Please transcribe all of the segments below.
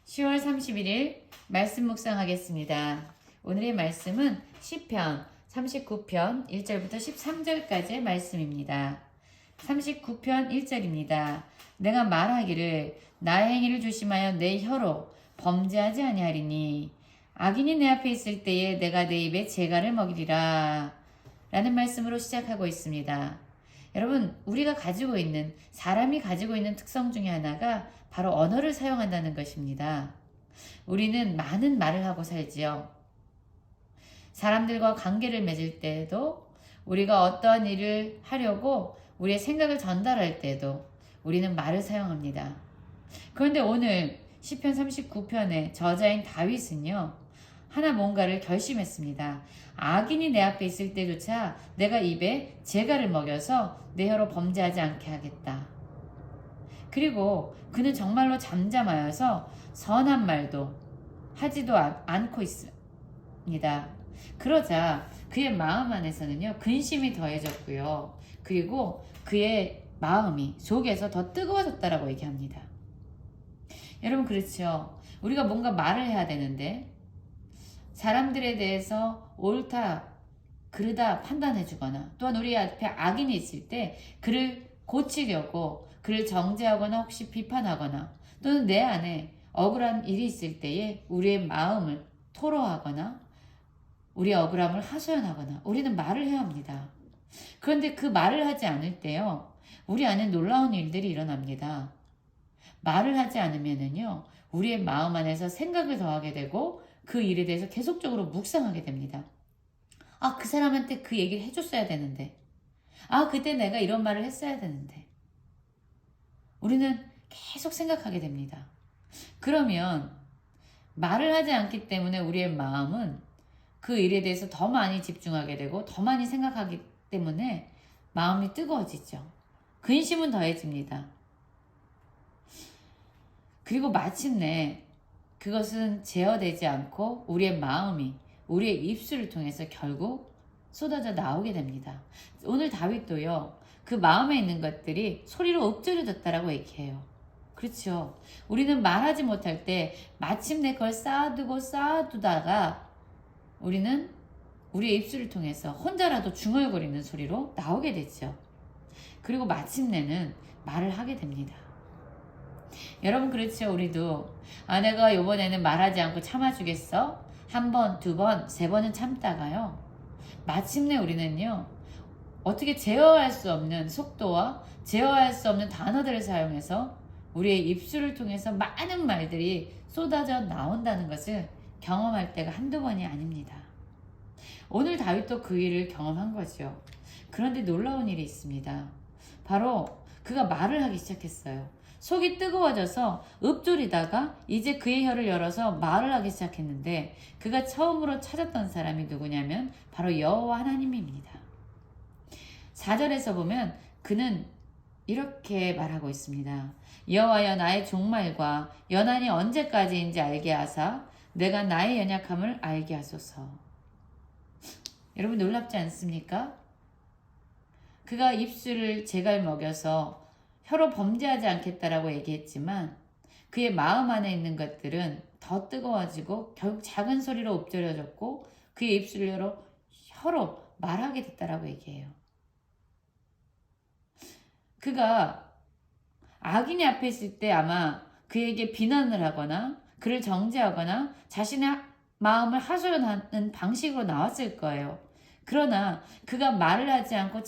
10월 31일 말씀 묵상하겠습니다. 오늘의 말씀은 시편 39편 1절부터 13절까지의 말씀입니다. 39편 1절입니다. 내가 말하기를 나의 행위를 조심하여 내 혀로 범죄하지 아니하리니 악인이 내 앞에 있을 때에 내가 내 입에 재갈을 먹이리라 라는 말씀으로 시작하고 있습니다. 여러분, 우리가 가지고 있는, 사람이 가지고 있는 특성 중에 하나가 바로 언어를 사용한다는 것입니다. 우리는 많은 말을 하고 살지요. 사람들과 관계를 맺을 때에도, 우리가 어떠한 일을 하려고 우리의 생각을 전달할 때도 우리는 말을 사용합니다. 그런데 오늘 시편 39편의 저자인 다윗은요, 하나 뭔가를 결심했습니다. 악인이 내 앞에 있을 때조차 내가 입에 재갈을 먹여서 내 혀로 범죄하지 않게 하겠다. 그리고 그는 정말로 잠잠하여서 선한 말도 하지도 않고 있습니다. 그러자 그의 마음 안에서는요, 근심이 더해졌고요. 그리고 그의 마음이 속에서 더 뜨거워졌다라고 얘기합니다. 여러분, 그렇죠. 우리가 뭔가 말을 해야 되는데 사람들에 대해서 옳다, 그르다 판단해주거나, 또한 우리 앞에 악인이 있을 때 그를 고치려고 그를 정죄하거나 혹시 비판하거나, 또는 내 안에 억울한 일이 있을 때에 우리의 마음을 토로하거나 우리의 억울함을 하소연하거나 우리는 말을 해야 합니다. 그런데 그 말을 하지 않을 때요, 우리 안에 놀라운 일들이 일어납니다. 말을 하지 않으면은요, 우리의 마음 안에서 생각을 더하게 되고 그 일에 대해서 계속적으로 묵상하게 됩니다. 아, 그 사람한테 그 얘기를 해줬어야 되는데. 아, 그때 내가 이런 말을 했어야 되는데. 우리는 계속 생각하게 됩니다. 그러면 말을 하지 않기 때문에 우리의 마음은 그 일에 대해서 더 많이 집중하게 되고 더 많이 생각하기 때문에 마음이 뜨거워지죠. 근심은 더해집니다. 그리고 마침내 그것은 제어되지 않고 우리의 마음이 우리의 입술을 통해서 결국 쏟아져 나오게 됩니다. 오늘 다윗도요, 그 마음에 있는 것들이 소리로 읊조려졌다라고 얘기해요. 그렇죠. 우리는 말하지 못할 때 마침내 그걸 쌓아두다가 우리는 우리의 입술을 통해서 혼자라도 중얼거리는 소리로 나오게 되죠. 그리고 마침내는 말을 하게 됩니다. 여러분, 그렇죠. 우리도 내가 이번에는 말하지 않고 참아주겠어? 한 번, 두 번, 세 번은 참다가요, 마침내 우리는요, 어떻게 제어할 수 없는 속도와 제어할 수 없는 단어들을 사용해서 우리의 입술을 통해서 많은 말들이 쏟아져 나온다는 것을 경험할 때가 한두 번이 아닙니다. 오늘 다윗도 그 일을 경험한 거죠. 그런데 놀라운 일이 있습니다. 바로 그가 말을 하기 시작했어요. 속이 뜨거워져서 읊조리다가 이제 그의 혀를 열어서 말을 하기 시작했는데, 그가 처음으로 찾았던 사람이 누구냐면 바로 여호와 하나님입니다. 4절에서 보면 그는 이렇게 말하고 있습니다. 여호와여, 나의 종말과 연한이 언제까지인지 알게 하사 내가 나의 연약함을 알게 하소서. 여러분, 놀랍지 않습니까? 그가 입술을 재갈 먹여서 혀로 범죄하지 않겠다라고 얘기했지만 그의 마음 안에 있는 것들은 더 뜨거워지고 결국 작은 소리로 읊조려졌고 그의 입술을 열어 혀로 말하게 됐다라고 얘기해요. 그가 악인이 앞에 있을 때 아마 그에게 비난을 하거나 그를 정죄하거나 자신의 마음을 하소연하는 방식으로 나왔을 거예요. 그러나 그가 말을 하지 않고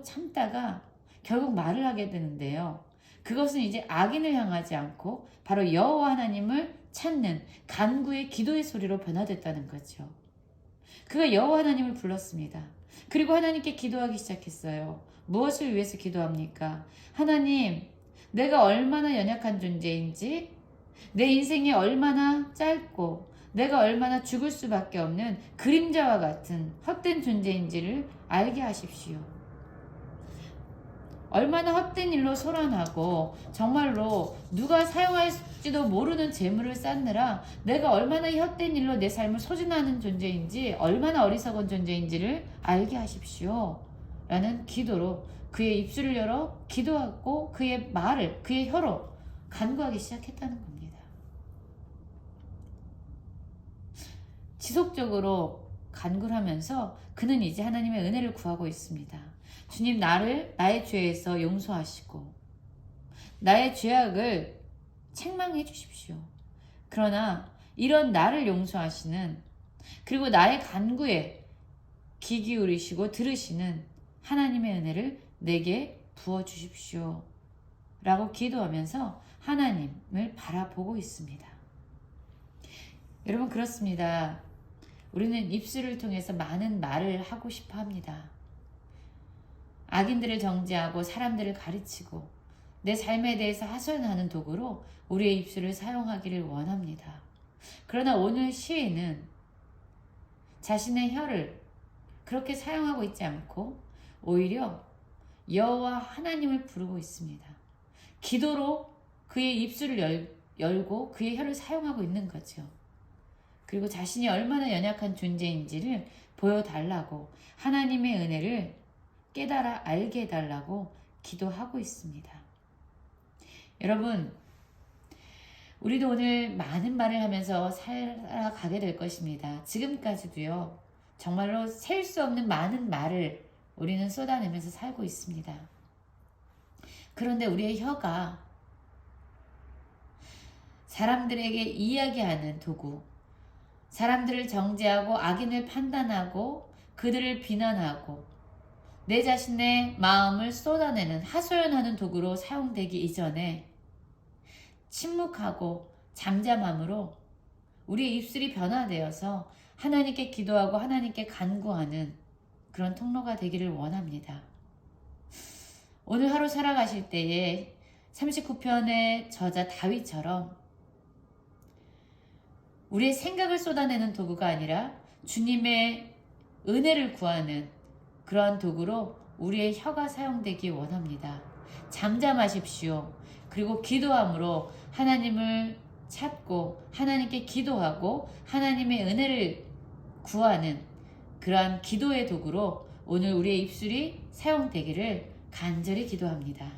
참다가 결국 말을 하게 되는데요. 그것은 이제 악인을 향하지 않고 바로 여호와 하나님을 찾는 간구의 기도의 소리로 변화됐다는 거죠. 그가 여호와 하나님을 불렀습니다. 그리고 하나님께 기도하기 시작했어요. 무엇을 위해서 기도합니까? 하나님, 내가 얼마나 연약한 존재인지, 내 인생이 얼마나 짧고 내가 얼마나 죽을 수밖에 없는 그림자와 같은 헛된 존재인지를 알게 하십시오. 얼마나 헛된 일로 소란하고 정말로 누가 사용할지도 모르는 재물을 쌓느라 내가 얼마나 이 헛된 일로 내 삶을 소진하는 존재인지, 얼마나 어리석은 존재인지를 알게 하십시오 라는 기도로 그의 입술을 열어 기도하고 그의 혀로 간구하기 시작했다는 겁니다. 지속적으로 간구를 하면서 그는 이제 하나님의 은혜를 구하고 있습니다. 주님, 나의 죄에서 용서하시고 나의 죄악을 책망해 주십시오. 그러나 이런 나를 용서하시는, 그리고 나의 간구에 귀 기울이시고 들으시는 하나님의 은혜를 내게 부어주십시오 라고 기도하면서 하나님을 바라보고 있습니다. 여러분, 그렇습니다. 우리는 입술을 통해서 많은 말을 하고 싶어 합니다. 악인들을 정죄하고 사람들을 가르치고 내 삶에 대해서 하소연하는 도구로 우리의 입술을 사용하기를 원합니다. 그러나 오늘 시인은 자신의 혀를 그렇게 사용하고 있지 않고 오히려 여호와 하나님을 부르고 있습니다. 기도로 그의 입술을 열고 그의 혀를 사용하고 있는 거죠. 그리고 자신이 얼마나 연약한 존재인지를 보여달라고, 하나님의 은혜를 깨달아 알게 해달라고 기도하고 있습니다. 여러분, 우리도 오늘 많은 말을 하면서 살아가게 될 것입니다. 지금까지도요, 정말로 셀 수 없는 많은 말을 우리는 쏟아내면서 살고 있습니다. 그런데 우리의 혀가 사람들에게 이야기하는 도구, 사람들을 정죄하고 악인을 판단하고 그들을 비난하고 내 자신의 마음을 쏟아내는, 하소연하는 도구로 사용되기 이전에 침묵하고 잠잠함으로 우리의 입술이 변화되어서 하나님께 기도하고 하나님께 간구하는 그런 통로가 되기를 원합니다. 오늘 하루 살아가실 때에 39편의 저자 다윗처럼 우리의 생각을 쏟아내는 도구가 아니라 주님의 은혜를 구하는 그러한 도구로 우리의 혀가 사용되기 원합니다. 잠잠하십시오. 그리고 기도함으로 하나님을 찾고 하나님께 기도하고 하나님의 은혜를 구하는 그러한 기도의 도구로 오늘 우리의 입술이 사용되기를 간절히 기도합니다.